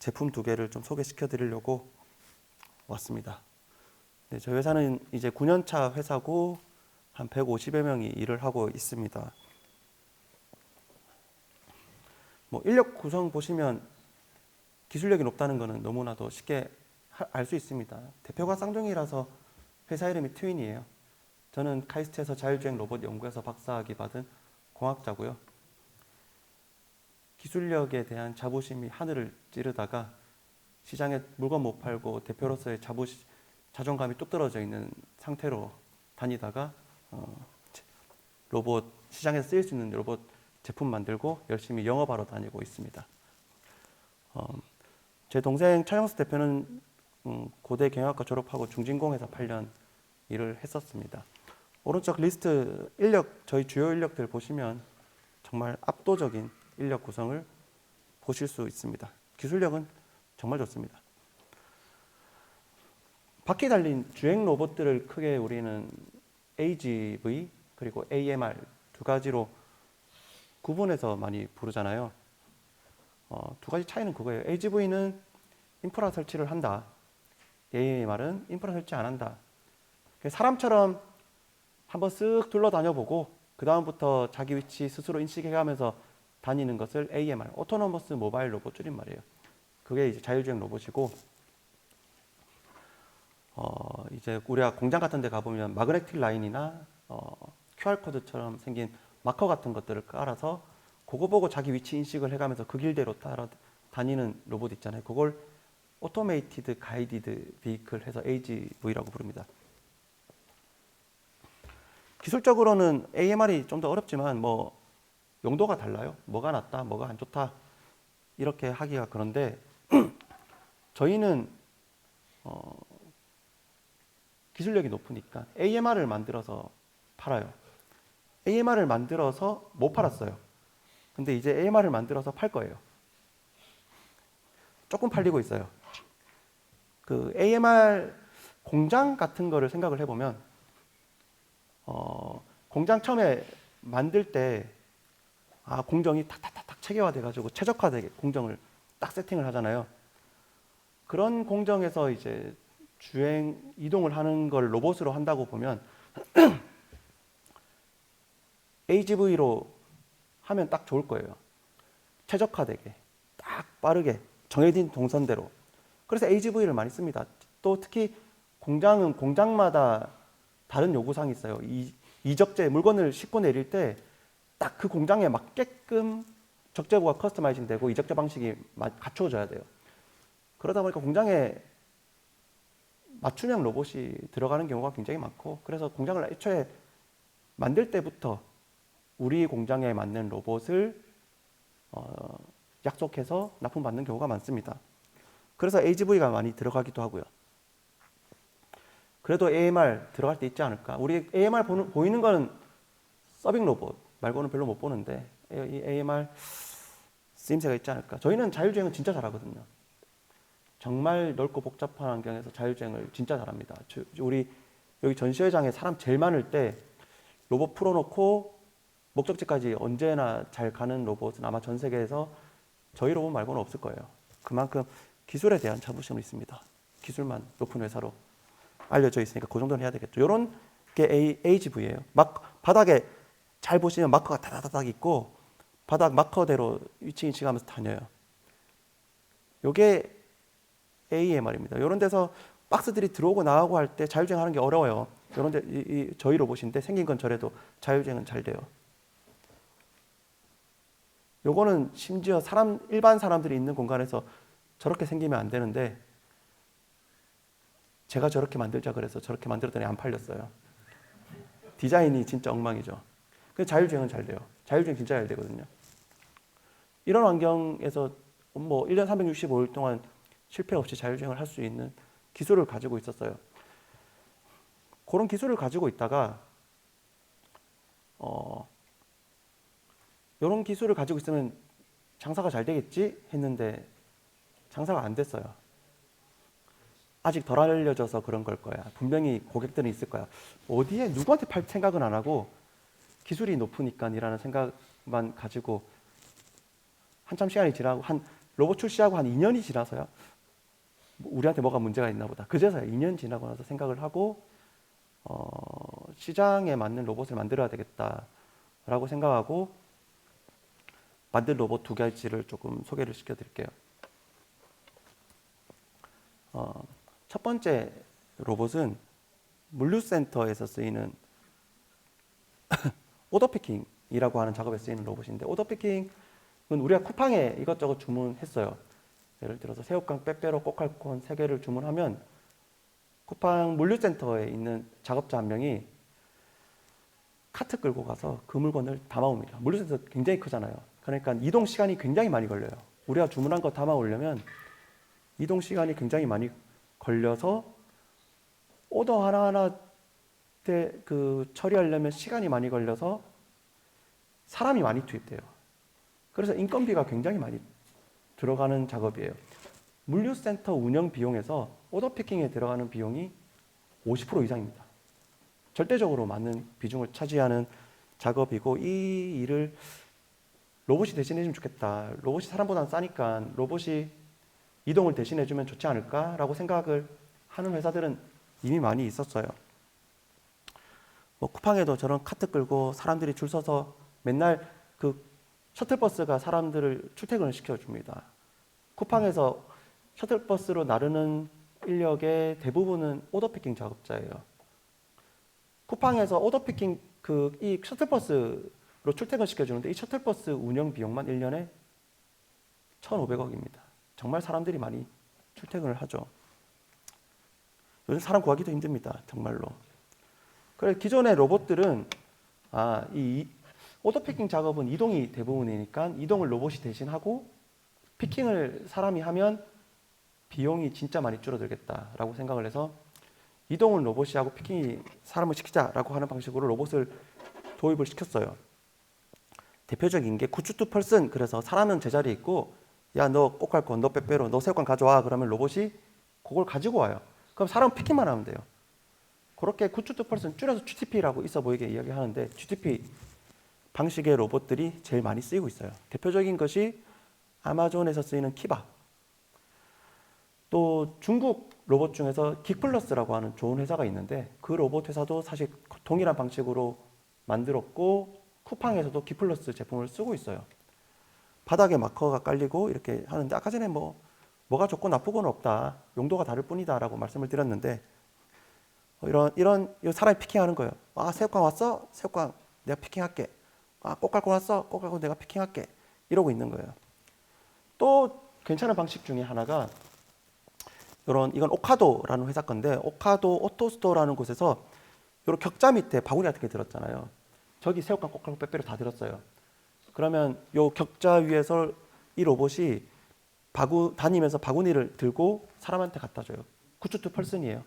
제품 두 개를 좀 소개시켜 드리려고 왔습니다. 네, 저희 회사는 이제 9년차 회사고 한 150여 명이 일을 하고 있습니다. 뭐 인력 구성 보시면 기술력이 높다는 것은 너무나도 쉽게 알 수 있습니다. 대표가 쌍둥이라서 회사 이름이 트윈이에요. 저는 카이스트에서 자율주행 로봇 연구에서 박사학위 받은 공학자고요. 기술력에 대한 자부심이 하늘을 찌르다가 시장에 물건 못 팔고 대표로서의 자존감이 뚝 떨어져 있는 상태로 다니다가 로봇 시장에서 쓰일 수 있는 로봇 제품 만들고 열심히 영업하러 다니고 있습니다. 제 동생 차영수 대표는 고대 경영학과 졸업하고 중진공에서 8년 일을 했었습니다. 오른쪽 리스트 저희 주요 인력들 보시면 정말 압도적인 인력 구성을 보실 수 있습니다. 기술력은 정말 좋습니다. 바퀴 달린 주행 로봇들을 크게 우리는 AGV 그리고 AMR 두 가지로 구분해서 많이 부르잖아요. 두 가지 차이는 그거예요. AGV는 인프라 설치를 한다. AMR은 인프라 설치 안 한다. 사람처럼 한번 쓱 둘러다녀보고 그 다음부터 자기 위치 스스로 인식해가면서 다니는 것을 AMR, 오토노머스 모바일 로봇 줄임말이에요. 그게 이제 자율주행 로봇이고, 이제 우리가 공장 같은 데 가보면 마그네틱 라인이나 QR코드처럼 생긴 마커 같은 것들을 깔아서 그거 보고 자기 위치 인식을 해가면서 그 길대로 따라 다니는 로봇 있잖아요. 그걸 오토메이티드 가이디드 비이클 해서 AGV라고 부릅니다. 기술적으로는 AMR이 좀 더 어렵지만 뭐 용도가 달라요. 뭐가 낫다, 뭐가 안 좋다 이렇게 하기가 그런데 저희는 기술력이 높으니까 AMR을 만들어서 팔아요. AMR을 만들어서 못 팔았어요. 근데 이제 AMR을 만들어서 팔 거예요. 조금 팔리고 있어요. 그 AMR 공장 같은 거를 생각을 해보면 공장 처음에 만들 때 공정이 탁탁탁탁 체계화돼 가지고 최적화되게 공정을 딱 세팅을 하잖아요. 그런 공정에서 이제 주행 이동을 하는 걸 로봇으로 한다고 보면 AGV로 하면 딱 좋을 거예요. 최적화되게 딱 빠르게 정해진 동선대로. 그래서 AGV를 많이 씁니다. 또 특히 공장은 공장마다 다른 요구사항이 있어요. 이적재 물건을 싣고 내릴 때 딱 그 공장에 맞게끔 적재고가 커스터마이징 되고 이적재 방식이 갖춰져야 돼요. 그러다 보니까 공장에 맞춤형 로봇이 들어가는 경우가 굉장히 많고, 그래서 공장을 애초에 만들 때부터 우리 공장에 맞는 로봇을 약속해서 납품받는 경우가 많습니다. 그래서 AGV가 많이 들어가기도 하고요. 그래도 AMR 들어갈 때 있지 않을까? 우리 AMR 보이는 거는 서빙 로봇 말고는 별로 못 보는데 이 AMR 쓰임새가 있지 않을까? 저희는 자율주행은 진짜 잘하거든요. 정말 넓고 복잡한 환경에서 자율주행을 진짜 잘합니다. 우리 여기 전시회장에 사람 제일 많을 때 로봇 풀어놓고 목적지까지 언제나 잘 가는 로봇은 아마 전 세계에서 저희 로봇 말고는 없을 거예요. 그만큼 기술에 대한 자부심이 있습니다. 기술만 높은 회사로 알려져 있으니까 그 정도는 해야 되겠죠. 이런 게 AGV예요. 바닥에 잘 보시면 마커가 다다다닥 있고 바닥 마커대로 위치 인식하면서 다녀요. 이게 AMR입니다. 이런 데서 박스들이 들어오고 나가고 할 때 자율주행 하는 게 어려워요. 이런 데 저희 로봇인데 생긴 건 저래도 자율주행은 잘 돼요. 요거는 심지어 일반 사람들이 있는 공간에서 저렇게 생기면 안 되는데 제가 저렇게 만들자 그래서 저렇게 만들었더니 안 팔렸어요. 디자인이 진짜 엉망이죠. 근데 자율주행은 잘 돼요. 자율주행 진짜 잘 되거든요. 이런 환경에서 뭐 1년 365일 동안 실패 없이 자율주행을 할 수 있는 기술을 가지고 있었어요. 그런 기술을 가지고 있다가 이런 기술을 가지고 있으면 장사가 잘 되겠지 했는데 장사가 안 됐어요. 아직 덜 알려져서 그런 걸 거야. 분명히 고객들은 있을 거야. 어디에 누구한테 팔 생각은 안 하고 기술이 높으니까이라는 생각만 가지고 한참 시간이 지나고 한 로봇 출시하고 한 2년이 지나서요. 우리한테 뭐가 문제가 있나 보다. 그제서야 2년 지나고 나서 생각을 하고 시장에 맞는 로봇을 만들어야 되겠다라고 생각하고 만든 로봇 두 가지를 조금 소개를 시켜드릴게요. 첫 번째 로봇은 물류센터에서 쓰이는 오더피킹이라고 하는 작업에 쓰이는 로봇인데, 오더피킹은 우리가 쿠팡에 이것저것 주문했어요. 예를 들어서 새우깡, 빼빼로, 꼬칼콘 3개를 주문하면 쿠팡 물류센터에 있는 작업자 한 명이 카트 끌고 가서 그 물건을 담아옵니다. 물류센터 굉장히 크잖아요. 그러니까 이동 시간이 굉장히 많이 걸려요. 우리가 주문한 거 담아오려면 이동 시간이 굉장히 많이 걸려서 오더 하나하나 처리하려면 시간이 많이 걸려서 사람이 많이 투입돼요. 그래서 인건비가 굉장히 많이 들어가는 작업이에요. 물류센터 운영 비용에서 오더피킹에 들어가는 비용이 50% 이상입니다. 절대적으로 많은 비중을 차지하는 작업이고, 이 일을 로봇이 대신해주면 좋겠다. 로봇이 사람보다는 싸니까 로봇이 이동을 대신해주면 좋지 않을까라고 생각을 하는 회사들은 이미 많이 있었어요. 쿠팡에도 저런 카트 끌고 사람들이 줄 서서 맨날 그 셔틀버스가 사람들을 출퇴근을 시켜줍니다. 쿠팡에서 셔틀버스로 나르는 인력의 대부분은 오더피킹 작업자예요. 쿠팡에서 오더피킹 이 셔틀버스로 출퇴근 시켜주는데, 이 셔틀버스 운영 비용만 1년에 1,500억입니다. 정말 사람들이 많이 출퇴근을 하죠. 요즘 사람 구하기도 힘듭니다. 정말로. 그래, 기존의 로봇들은 이 오더피킹 작업은 이동이 대부분이니까 이동을 로봇이 대신하고 피킹을 사람이 하면 비용이 진짜 많이 줄어들겠다라고 생각을 해서 이동은 로봇이 하고 피킹이 사람을 시키자라고 하는 방식으로 로봇을 도입을 시켰어요. 대표적인 게 굿즈 투 펄슨. 그래서 사람은 제자리에 있고, 야, 너 꼬깔콘, 너 빼빼로, 너 새우깡 가져와. 그러면 로봇이 그걸 가지고 와요. 그럼 사람은 피킹만 하면 돼요. 그렇게 굿즈 투 펄슨, 줄여서 GTP라고 있어 보이게 이야기하는데, GTP 방식의 로봇들이 제일 많이 쓰이고 있어요. 대표적인 것이 아마존에서 쓰이는 키바. 또 중국 로봇 중에서 긱플러스라고 하는 좋은 회사가 있는데, 그 로봇 회사도 사실 동일한 방식으로 만들었고 쿠팡에서도 긱플러스 제품을 쓰고 있어요. 바닥에 마커가 깔리고 이렇게 하는데, 아까 전에 뭐가 좋고 나쁘고는 없다, 용도가 다를 뿐이다 라고 말씀을 드렸는데, 이런 사람이 피킹하는 거예요. 새우깡 왔어? 새우깡 내가 피킹할게. 꼬깔콘 왔어? 꼬깔콘 내가 피킹할게. 이러고 있는 거예요. 또 괜찮은 방식 중에 하나가 이건 오카도라는 회사 건데, 오카도 오토스토어라는 곳에서 이런 격자 밑에 바구니 같은 게 들었잖아요. 저기 새우깡, 꼬깔콘, 빼빼로 다 들었어요. 그러면 요 격자 위에서 이 로봇이 다니면서 바구니를 들고 사람한테 갖다 줘요. 굿즈 투 펄슨이에요.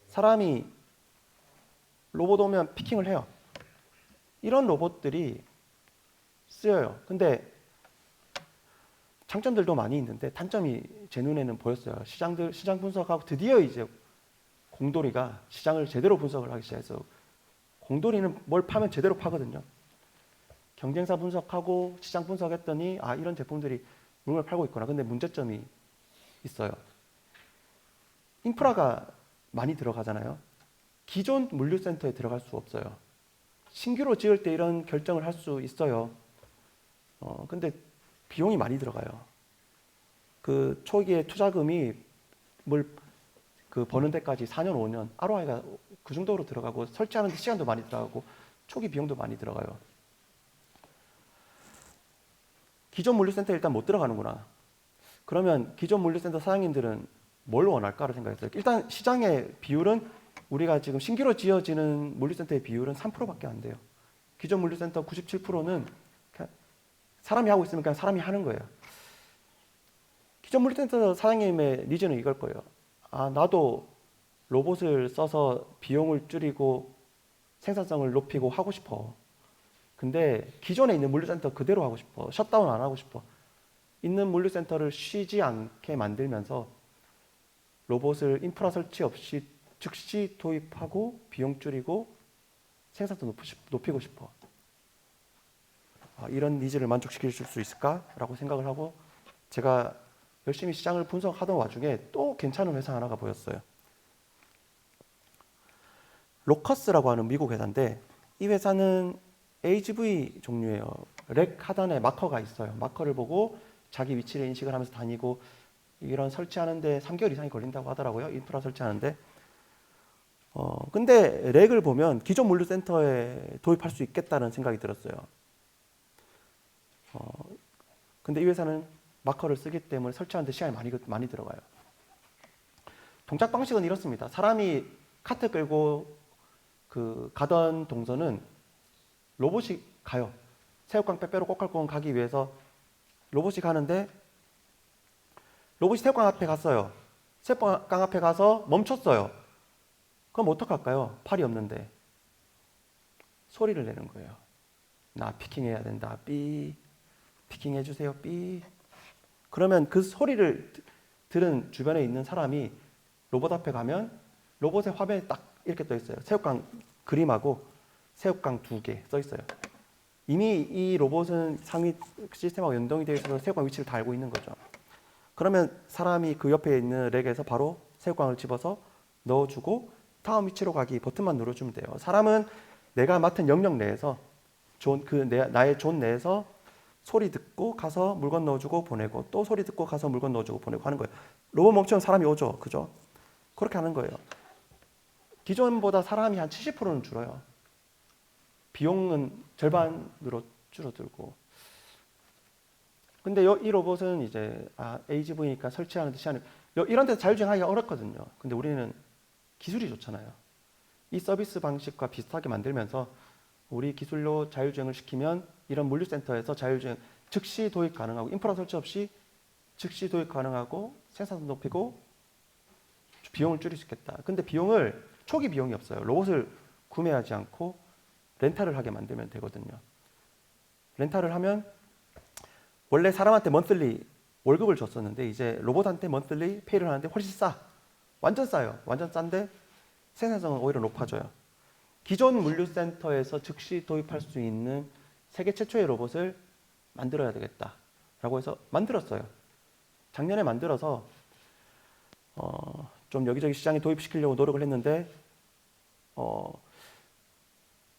사람이 로봇 오면 피킹을 해요. 이런 로봇들이 쓰여요. 근데 장점들도 많이 있는데 단점이 제 눈에는 보였어요. 시장 분석하고 드디어 이제 공돌이가 시장을 제대로 분석을 하기 시작해서, 공돌이는 뭘 파면 제대로 파거든요. 경쟁사 분석하고 시장 분석했더니 이런 제품들이 물건을 팔고 있구나. 근데 문제점이 있어요. 인프라가 많이 들어가잖아요. 기존 물류센터에 들어갈 수 없어요. 신규로 지을 때 이런 결정을 할 수 있어요. 근데 비용이 많이 들어가요. 그 초기에 투자금이 버는 데까지 4년, 5년, ROI가 그 정도로 들어가고, 설치하는 데 시간도 많이 들어가고, 초기 비용도 많이 들어가요. 기존 물류센터에 일단 못 들어가는구나. 그러면 기존 물류센터 사장님들은 뭘 원할까를 생각했어요. 일단 시장의 비율은, 우리가 지금 신규로 지어지는 물류센터의 비율은 3%밖에 안 돼요. 기존 물류센터 97%는 사람이 하고 있으면 그냥 사람이 하는 거예요. 기존 물류센터 사장님의 니즈는 이걸 거예요. 나도 로봇을 써서 비용을 줄이고 생산성을 높이고 하고 싶어. 근데 기존에 있는 물류센터 그대로 하고 싶어. 셧다운 안 하고 싶어. 있는 물류센터를 쉬지 않게 만들면서 로봇을 인프라 설치 없이 즉시 도입하고 비용 줄이고 생산성 높이고 싶어. 이런 니즈를 만족시킬 수 있을까라고 생각을 하고 제가 열심히 시장을 분석하던 와중에 또 괜찮은 회사 하나가 보였어요. 로커스라고 하는 미국 회사인데 이 회사는 AGV 종류예요. 렉 하단에 마커가 있어요. 마커를 보고 자기 위치를 인식을 하면서 다니고 이런 설치하는데 3개월 이상이 걸린다고 하더라고요. 인프라 설치하는데. 근데 렉을 보면 기존 물류센터에 도입할 수 있겠다는 생각이 들었어요. 근데 이 회사는 마커를 쓰기 때문에 설치하는데 시간이 많이 들어가요. 동작 방식은 이렇습니다. 사람이 카트 끌고 가던 동선은 로봇이 가요. 새우깡 빼빼로 꼬깔꼬 가기 위해서 로봇이 가는데 로봇이 새우깡 앞에 갔어요. 새우깡 앞에 가서 멈췄어요. 그럼 어떡할까요? 팔이 없는데. 소리를 내는 거예요. 나 피킹해야 된다. 삐. 피킹해 주세요. 삐. 그러면 그 소리를 들은 주변에 있는 사람이 로봇 앞에 가면 로봇의 화면에 딱 이렇게 떠 있어요. 새우깡 그림하고 새우깡 2개 써 있어요. 이미 이 로봇은 상위 시스템하고 연동이 되어 있어서 새우깡 위치를 다 알고 있는 거죠. 그러면 사람이 그 옆에 있는 렉에서 바로 새우깡을 집어서 넣어주고 다음 위치로 가기 버튼만 눌러주면 돼요. 사람은 내가 맡은 영역 내에서 나의 존 내에서 소리 듣고 가서 물건 넣어주고 보내고 또 소리 듣고 가서 물건 넣어주고 보내고 하는 거예요. 로봇 멈추면 사람이 오죠. 그죠? 그렇게 하는 거예요. 기존보다 사람이 한 70%는 줄어요. 비용은 절반으로 줄어들고. 근데 이 로봇은 이제 AGV니까 설치하는 데 시간이 이런 데서 자율주행하기가 어렵거든요. 근데 우리는 기술이 좋잖아요. 이 서비스 방식과 비슷하게 만들면서 우리 기술로 자율주행을 시키면 이런 물류센터에서 자율주행 즉시 도입 가능하고 인프라 설치 없이 즉시 도입 가능하고 생산성 높이고 비용을 줄일 수 있겠다. 근데 초기 비용이 없어요. 로봇을 구매하지 않고 렌탈을 하게 만들면 되거든요. 렌탈을 하면 원래 사람한테 먼슬리 월급을 줬었는데 이제 로봇한테 먼슬리 페이를 하는데 훨씬 싸. 완전 싸요. 완전 싼데 생산성은 오히려 높아져요. 기존 물류센터에서 즉시 도입할 수 있는 세계 최초의 로봇을 만들어야 되겠다라고 해서 만들었어요. 작년에 만들어서 좀 여기저기 시장에 도입시키려고 노력을 했는데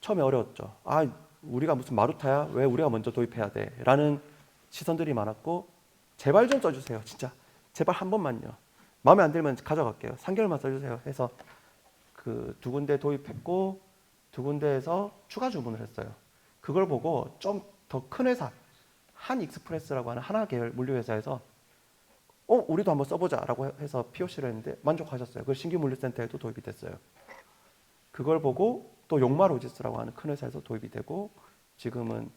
처음에 어려웠죠. 우리가 무슨 마루타야? 왜 우리가 먼저 도입해야 돼? 라는 시선들이 많았고 제발 좀 써주세요. 진짜 제발 한 번만요. 마음에 안 들면 가져갈게요. 3개월만 써주세요. 해서 그 2군데 도입했고 2군데에서 추가 주문을 했어요. 그걸 보고 좀 더 큰 회사 한익스프레스라고 하는 하나 계열 물류회사에서 우리도 한번 써보자라고 해서 POC를 했는데 만족하셨어요. 그 신규 물류센터에도 도입이 됐어요. 그걸 보고 또 용마로지스라고 하는 큰 회사에서 도입이 되고 지금은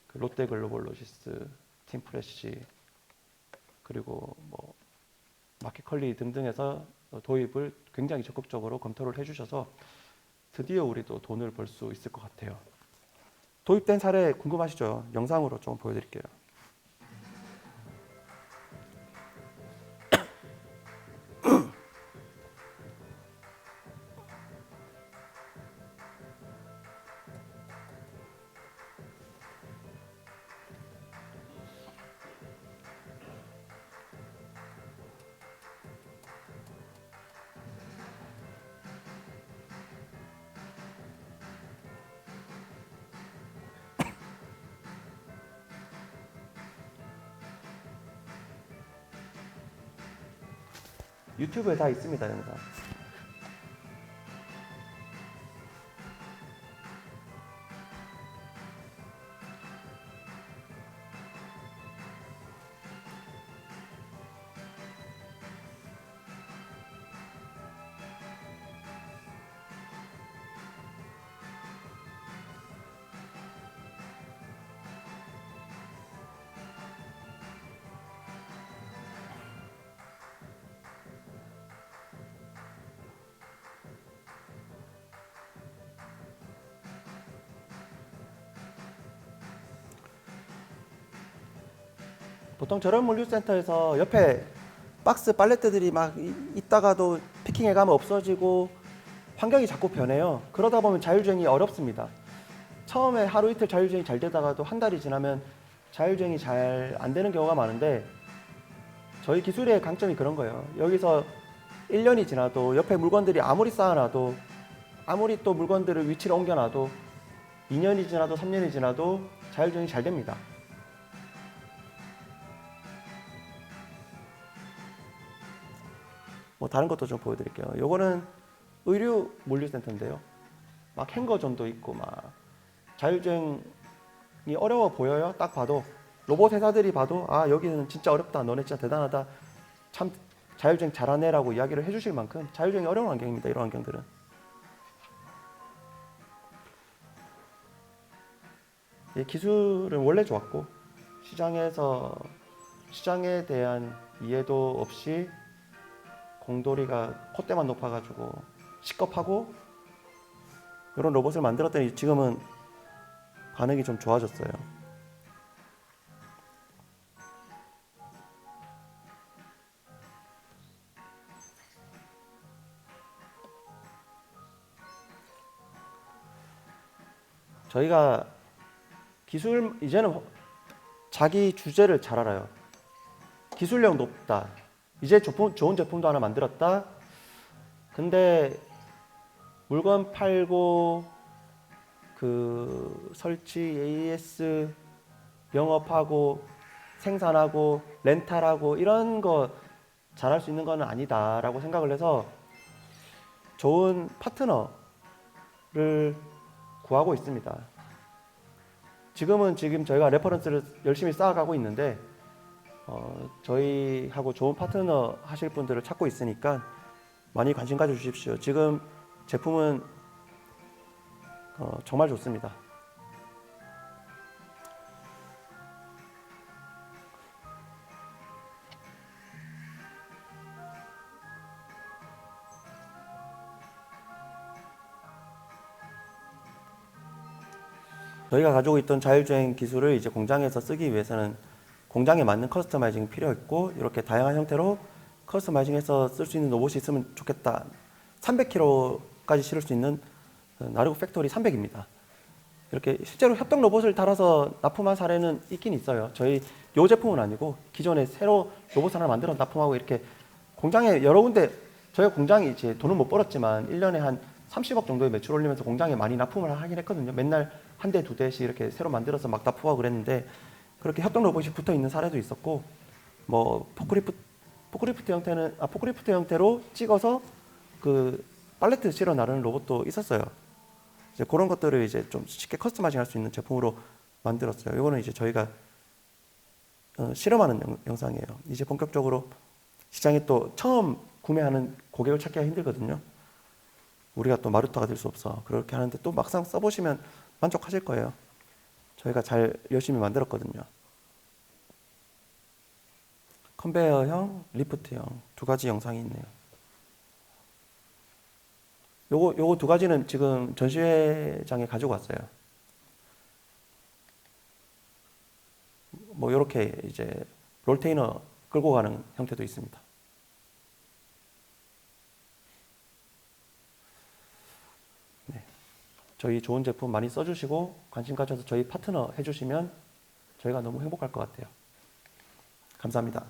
그 롯데글로벌로지스, 팀프레시 그리고 뭐 마켓컬리 등등에서 도입을 굉장히 적극적으로 검토를 해주셔서 드디어 우리도 돈을 벌 수 있을 것 같아요. 도입된 사례 궁금하시죠? 영상으로 좀 보여드릴게요. 유튜브에 다 있습니다, 영상. 보통 저런 물류센터에서 옆에 박스 팔레트들이 막 있다가도 피킹해 가면 없어지고 환경이 자꾸 변해요. 그러다 보면 자율주행이 어렵습니다. 처음에 하루 이틀 자율주행이 잘 되다가도 한 달이 지나면 자율주행이 잘 안 되는 경우가 많은데 저희 기술의 강점이 그런 거예요. 여기서 1년이 지나도 옆에 물건들이 아무리 쌓아놔도 아무리 또 물건들을 위치를 옮겨놔도 2년이 지나도 3년이 지나도 자율주행이 잘 됩니다. 뭐 다른 것도 좀 보여드릴게요. 요거는 의류 물류센터인데요. 막 행거존도 있고 막 자율주행이 어려워 보여요. 딱 봐도 로봇 회사들이 봐도 아 여기는 진짜 어렵다. 너네 진짜 대단하다. 참 자율주행 잘하네라고 이야기를 해주실 만큼 자율주행이 어려운 환경입니다. 이런 환경들은. 이 기술은 원래 좋았고 시장에 대한 이해도 없이 공돌이가 콧대만 높아가지고 시겁하고 이런 로봇을 만들었더니 지금은 반응이 좀 좋아졌어요. 저희가 이제는 자기 주제를 잘 알아요. 기술력 높다. 이제 좋은 제품도 하나 만들었다. 근데 물건 팔고 그 설치, AS 영업하고 생산하고 렌탈하고 이런 거 잘할 수 있는 건 아니다라고 생각을 해서 좋은 파트너를 구하고 있습니다. 지금 저희가 레퍼런스를 열심히 쌓아가고 있는데 저희하고 좋은 파트너 하실 분들을 찾고 있으니까 많이 관심 가져주십시오. 지금 제품은 정말 좋습니다. 저희가 가지고 있던 자율주행 기술을 이제 공장에서 쓰기 위해서는 공장에 맞는 커스터마이징이 필요했고 이렇게 다양한 형태로 커스터마이징해서 쓸 수 있는 로봇이 있으면 좋겠다. 300kg까지 실을 수 있는 나르고 팩토리 300입니다. 이렇게 실제로 협동 로봇을 달아서 납품한 사례는 있긴 있어요. 저희 요 제품은 아니고 기존에 새로 로봇 하나 만들어 납품하고 이렇게 공장에 여러 군데 저희 공장이 이제 돈은 못 벌었지만 1년에 한 30억 정도의 매출 올리면서 공장에 많이 납품을 하긴 했거든요. 맨날 한 대, 두 대씩 이렇게 새로 만들어서 막 납품하고 그랬는데 그렇게 협동 로봇이 붙어 있는 사례도 있었고 뭐 포크리프트 형태로 찍어서 그 팔레트 실어 나르는 로봇도 있었어요. 이제 그런 것들을 이제 좀 쉽게 커스터마이징 할 수 있는 제품으로 만들었어요. 이거는 이제 저희가 실험하는 영상이에요. 이제 본격적으로 시장에 또 처음 구매하는 고객을 찾기가 힘들거든요. 우리가 또 마루타가 될 수 없어. 그렇게 하는데 또 막상 써보시면 만족하실 거예요. 저희가 잘 열심히 만들었거든요. 컨베이어형, 리프트형 두 가지 영상이 있네요. 요거 두 가지는 지금 전시회장에 가지고 왔어요. 뭐 이렇게 이제 롤테이너 끌고 가는 형태도 있습니다. 네. 저희 좋은 제품 많이 써주시고 관심 가져서 저희 파트너 해주시면 저희가 너무 행복할 것 같아요. 감사합니다.